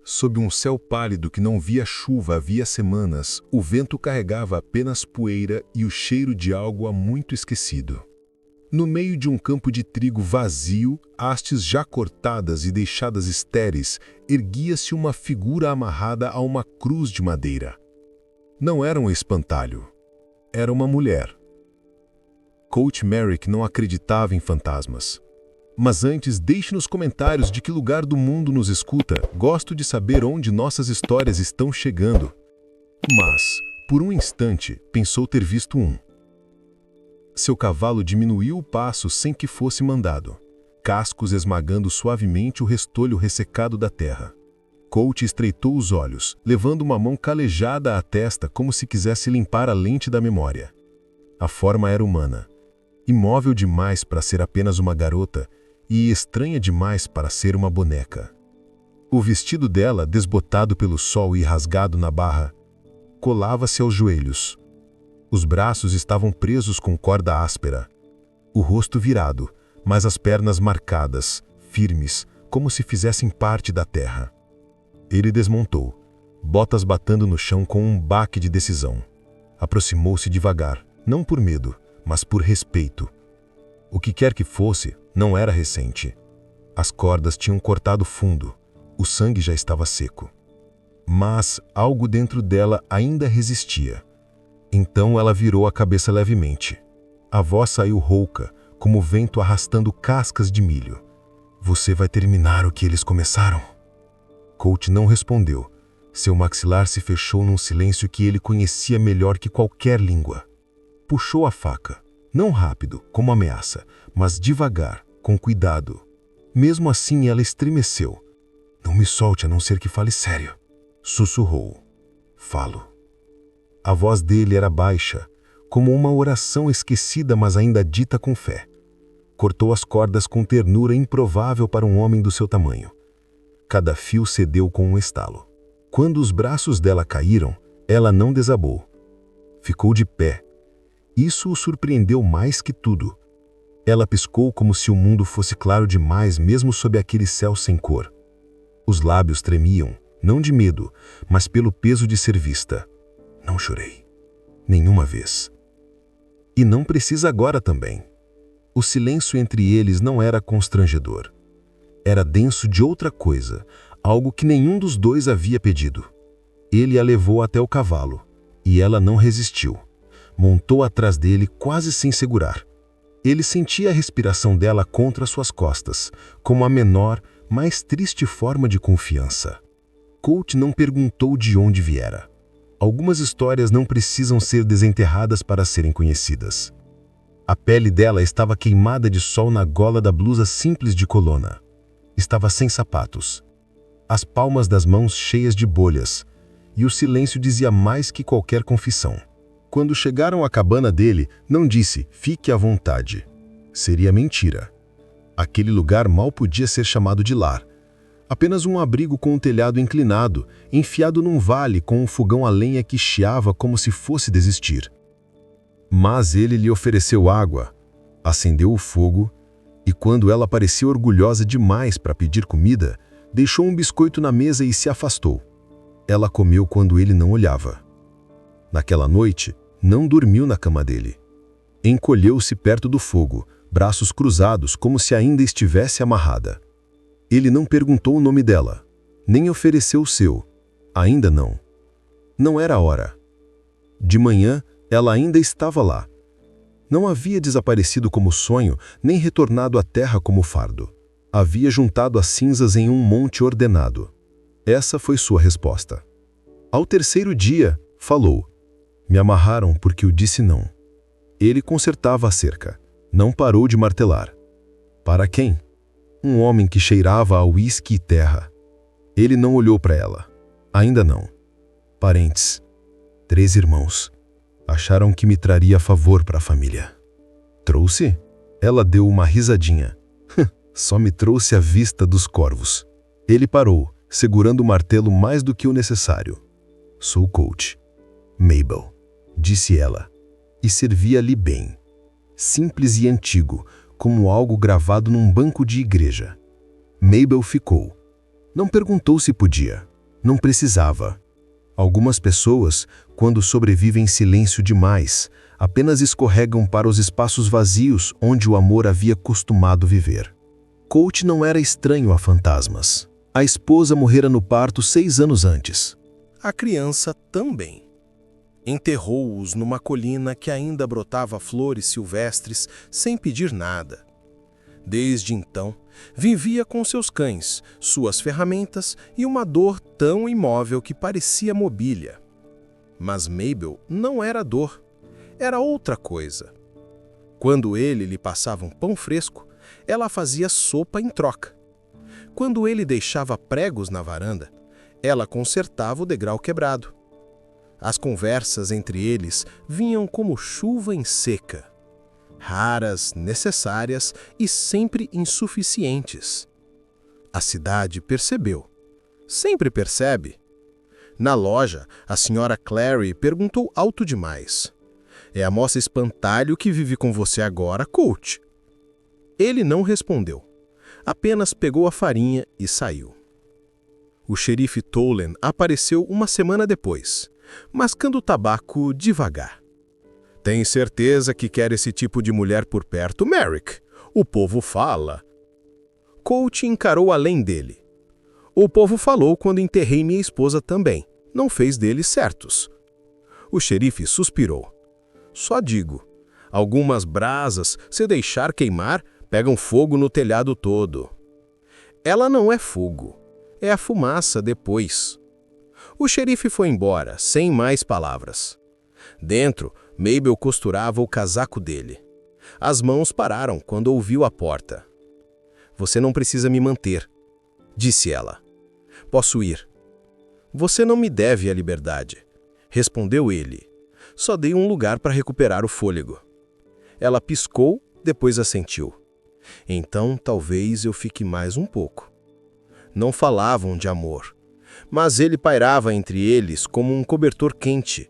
Sob um céu pálido que não via chuva havia semanas, o vento carregava apenas poeira e o cheiro de algo há muito esquecido. No meio de um campo de trigo vazio, hastes já cortadas e deixadas estéreis, erguia-se uma figura amarrada a uma cruz de madeira. Não era um espantalho. Era uma mulher. Coach Merrick não acreditava em fantasmas. Mas antes, deixe nos comentários de que lugar do mundo nos escuta. Gosto de saber onde nossas histórias estão chegando. Mas, por um instante, pensou ter visto um. Seu cavalo diminuiu o passo sem que fosse mandado, cascos esmagando suavemente o restolho ressecado da terra. Coach estreitou os olhos, levando uma mão calejada à testa como se quisesse limpar a lente da memória. A forma era humana, imóvel demais para ser apenas uma garota e estranha demais para ser uma boneca. O vestido dela, desbotado pelo sol e rasgado na barra, colava-se aos joelhos. Os braços estavam presos com corda áspera. O rosto virado, mas as pernas marcadas, firmes, como se fizessem parte da terra. Ele desmontou, botas batendo no chão com um baque de decisão. Aproximou-se devagar, não por medo, mas por respeito. O que quer que fosse, não era recente. As cordas tinham cortado fundo, o sangue já estava seco. Mas algo dentro dela ainda resistia. Então ela virou a cabeça levemente. A voz saiu rouca, como o vento arrastando cascas de milho. Você vai terminar o que eles começaram? Coach não respondeu. Seu maxilar se fechou num silêncio que ele conhecia melhor que qualquer língua. Puxou a faca, não rápido, como ameaça, mas devagar, com cuidado. Mesmo assim ela estremeceu. Não me solte a não ser que fale sério. Sussurrou. Falo. A voz dele era baixa, como uma oração esquecida, mas ainda dita com fé. Cortou as cordas com ternura improvável para um homem do seu tamanho. Cada fio cedeu com um estalo. Quando os braços dela caíram, ela não desabou. Ficou de pé. Isso o surpreendeu mais que tudo. Ela piscou como se o mundo fosse claro demais, mesmo sob aquele céu sem cor. Os lábios tremiam, não de medo, mas pelo peso de ser vista. Não chorei. Nenhuma vez. E não precisa agora também. O silêncio entre eles não era constrangedor. Era denso de outra coisa, algo que nenhum dos dois havia pedido. Ele a levou até o cavalo, e ela não resistiu. Montou atrás dele quase sem segurar. Ele sentia a respiração dela contra suas costas, como a menor, mais triste forma de confiança. Coach não perguntou de onde viera. Algumas histórias não precisam ser desenterradas para serem conhecidas. A pele dela estava queimada de sol na gola da blusa simples de colona. Estava sem sapatos. As palmas das mãos cheias de bolhas, e o silêncio dizia mais que qualquer confissão. Quando chegaram à cabana dele, não disse, fique à vontade. Seria mentira. Aquele lugar mal podia ser chamado de lar. Apenas um abrigo com um telhado inclinado, enfiado num vale com um fogão a lenha que chiava como se fosse desistir. Mas ele lhe ofereceu água, acendeu o fogo, e quando ela parecia orgulhosa demais para pedir comida, deixou um biscoito na mesa e se afastou. Ela comeu quando ele não olhava. Naquela noite, não dormiu na cama dele. Encolheu-se perto do fogo, braços cruzados como se ainda estivesse amarrada. Ele não perguntou o nome dela, nem ofereceu o seu. Ainda não. Não era a hora. De manhã, ela ainda estava lá. Não havia desaparecido como sonho, nem retornado à terra como fardo. Havia juntado as cinzas em um monte ordenado. Essa foi sua resposta. Ao terceiro dia, falou. Me amarraram porque eu disse não. Ele consertava a cerca. Não parou de martelar. Para quem? Um homem que cheirava a uísque e terra. Ele não olhou para ela. Ainda não. Parentes. 3 irmãos. Acharam que me traria favor para a família. Trouxe? Ela deu uma risadinha. Só me trouxe a vista dos corvos. Ele parou, segurando o martelo mais do que o necessário. Sou Coach. Mabel, disse ela, e servia-lhe bem. Simples e antigo, como algo gravado num banco de igreja. Mabel ficou. Não perguntou se podia. Não precisava. Algumas pessoas, quando sobrevivem em silêncio demais, apenas escorregam para os espaços vazios onde o amor havia costumado viver. Colt não era estranho a fantasmas. A esposa morrera no parto 6 anos antes. A criança também. Enterrou-os numa colina que ainda brotava flores silvestres sem pedir nada. Desde então, vivia com seus cães, suas ferramentas e uma dor tão imóvel que parecia mobília. Mas Mabel não era dor, era outra coisa. Quando ele lhe passava um pão fresco, ela fazia sopa em troca. Quando ele deixava pregos na varanda, ela consertava o degrau quebrado. As conversas entre eles vinham como chuva em seca. Raras, necessárias e sempre insuficientes. A cidade percebeu. Sempre percebe. Na loja, a senhora Clary perguntou alto demais. É a moça espantalho que vive com você agora, Colt? Ele não respondeu. Apenas pegou a farinha e saiu. O xerife Tolan apareceu uma semana depois, mascando o tabaco devagar. Tem certeza que quer esse tipo de mulher por perto, Merrick? O povo fala. Colt encarou além dele. O povo falou quando enterrei minha esposa também. Não fez deles certos. O xerife suspirou. Só digo, algumas brasas, se deixar queimar, pegam fogo no telhado todo. Ela não é fogo, é a fumaça depois. O xerife foi embora, sem mais palavras. Dentro, Mabel costurava o casaco dele. As mãos pararam quando ouviu a porta. Você não precisa me manter, disse ela. Posso ir. Você não me deve a liberdade, respondeu ele. Só dei um lugar para recuperar o fôlego. Ela piscou, depois assentiu. Então, talvez eu fique mais um pouco. Não falavam de amor, mas ele pairava entre eles como um cobertor quente.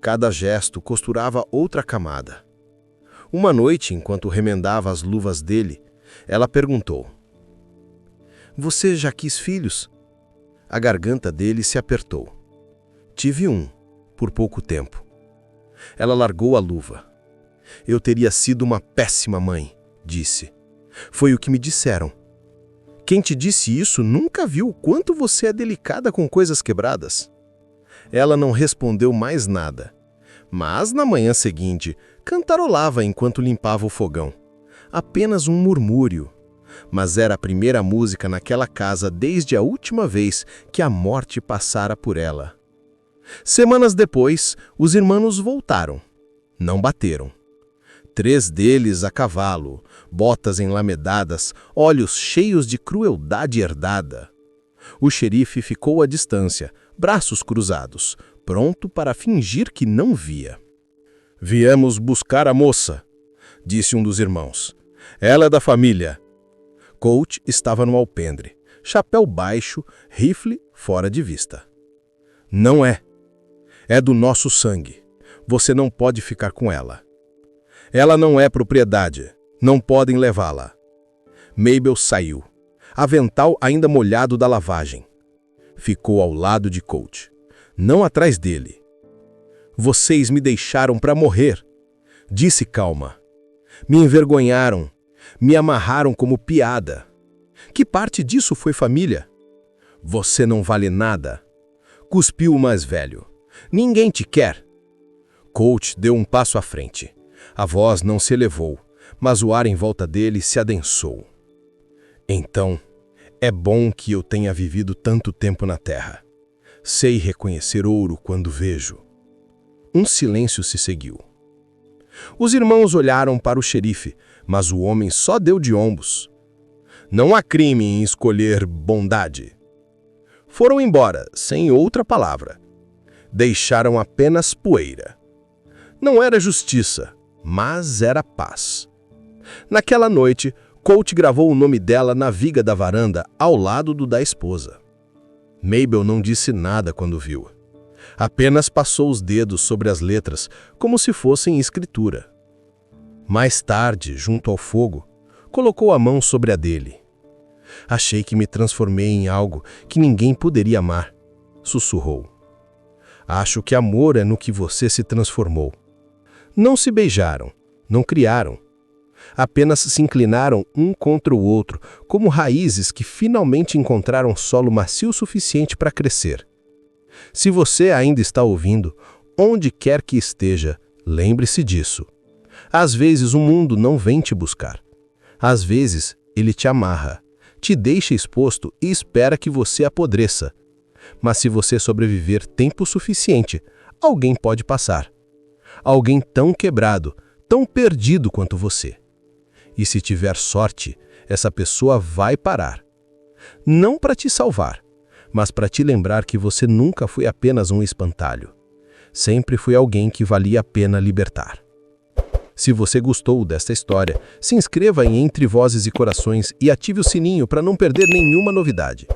Cada gesto costurava outra camada. Uma noite, enquanto remendava as luvas dele, ela perguntou: Você já quis filhos? A garganta dele se apertou. Tive um, por pouco tempo. Ela largou a luva. Eu teria sido uma péssima mãe, disse. Foi o que me disseram. Quem te disse isso nunca viu o quanto você é delicada com coisas quebradas. Ela não respondeu mais nada. Mas, na manhã seguinte, cantarolava enquanto limpava o fogão. Apenas um murmúrio. Mas era a primeira música naquela casa desde a última vez que a morte passara por ela. Semanas depois, os irmãos voltaram. Não bateram. 3 deles a cavalo, botas enlamedadas, olhos cheios de crueldade herdada. O xerife ficou à distância, braços cruzados, pronto para fingir que não via. Viemos buscar a moça, disse um dos irmãos. Ela é da família. Colt estava no alpendre, chapéu baixo, rifle fora de vista. Não é. É do nosso sangue. Você não pode ficar com ela. Ela não é propriedade. Não podem levá-la. Mabel saiu, avental ainda molhado da lavagem. Ficou ao lado de Colt, não atrás dele. Vocês me deixaram para morrer, disse calma. Me envergonharam, me amarraram como piada. Que parte disso foi família? Você não vale nada. Cuspiu o mais velho. Ninguém te quer. Colt deu um passo à frente. A voz não se elevou, mas o ar em volta dele se adensou. Então, é bom que eu tenha vivido tanto tempo na terra. Sei reconhecer ouro quando vejo. Um silêncio se seguiu. Os irmãos olharam para o xerife, mas o homem só deu de ombros. Não há crime em escolher bondade. Foram embora, sem outra palavra. Deixaram apenas poeira. Não era justiça, mas era paz. Naquela noite, Colt gravou o nome dela na viga da varanda, ao lado do da esposa. Mabel não disse nada quando viu. Apenas passou os dedos sobre as letras, como se fossem escritura. Mais tarde, junto ao fogo, colocou a mão sobre a dele. Achei que me transformei em algo que ninguém poderia amar. sussurrou. Acho que amor é no que você se transformou. Não se beijaram, não criaram. Apenas se inclinaram um contra o outro, como raízes que finalmente encontraram solo macio suficiente para crescer. Se você ainda está ouvindo, onde quer que esteja, lembre-se disso. Às vezes o mundo não vem te buscar. Às vezes ele te amarra, te deixa exposto e espera que você apodreça. Mas se você sobreviver tempo suficiente, alguém pode passar. Alguém tão quebrado, tão perdido quanto você. E se tiver sorte, essa pessoa vai parar. Não para te salvar, mas para te lembrar que você nunca foi apenas um espantalho. Sempre foi alguém que valia a pena libertar. Se você gostou desta história, se inscreva em Entre Vozes e Corações e ative o sininho para não perder nenhuma novidade.